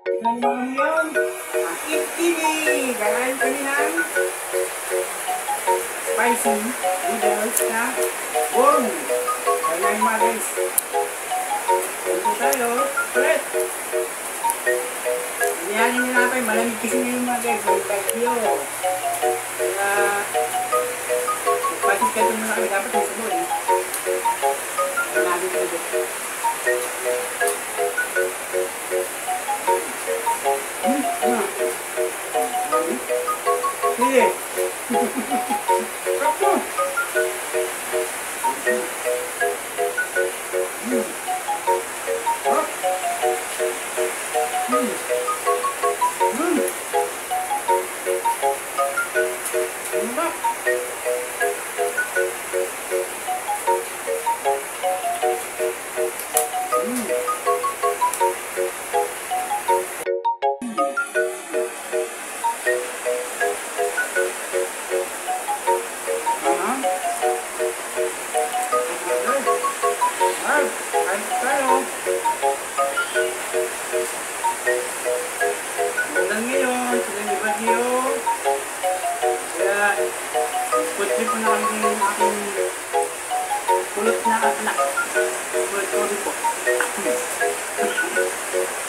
Tignan mo ngayon. Akit TV. Ganahin kami ng spicy noodles na warm. Ganahin mga guys. Ito tayo. Ulit. Hindi nilapay. Malamig kasi ngayon mga guys. May bagyo. Kaya pagkit ka ito muna kami. Dapat may sabon eh. Kaya namin ito. Sige. Kapto. Putri po na kami ng aking kulot na anak. Kulot ko rin po.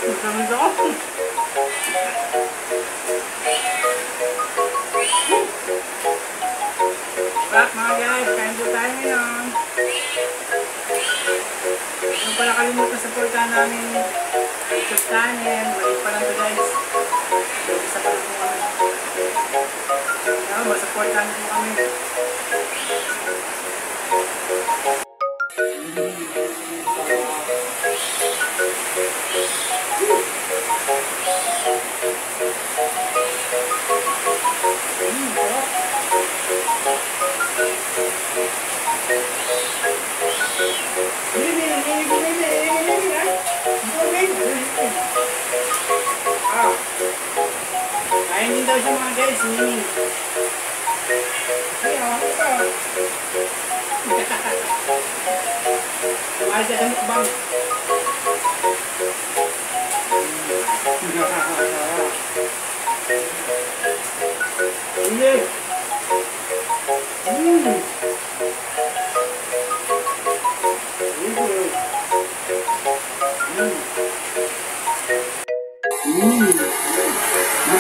Masamad ako. Back mga guys, kain po tayo ngayon. Huwag pala kalimutan sa porta namin YouTube channel. Maliit pa lang ito guys. Isa pa lang po kami. Masupportan po kami. Kain din daw siya mga guys. Mahal siya sa mukbang. Hindi.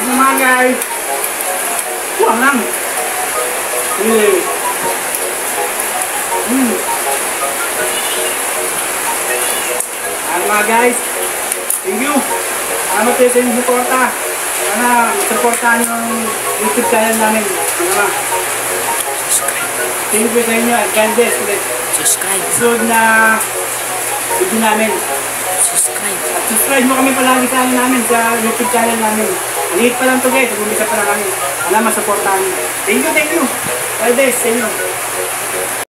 Mga guys. Kuang lang. Hindi. Mga guys, thank you. Salamat kayo sa inyong suporta. Sana supportahan yung YouTube channel namin. Thank you sa inyo. God bless ulit. Subscribe na video namin. Subscribe mo kami palagi sa namin sa YouTube channel namin. Maliit pa lang to guys. Mag-umpisa pa lang kami. Sana masuportahan nyo. Thank you. God bless sa inyo.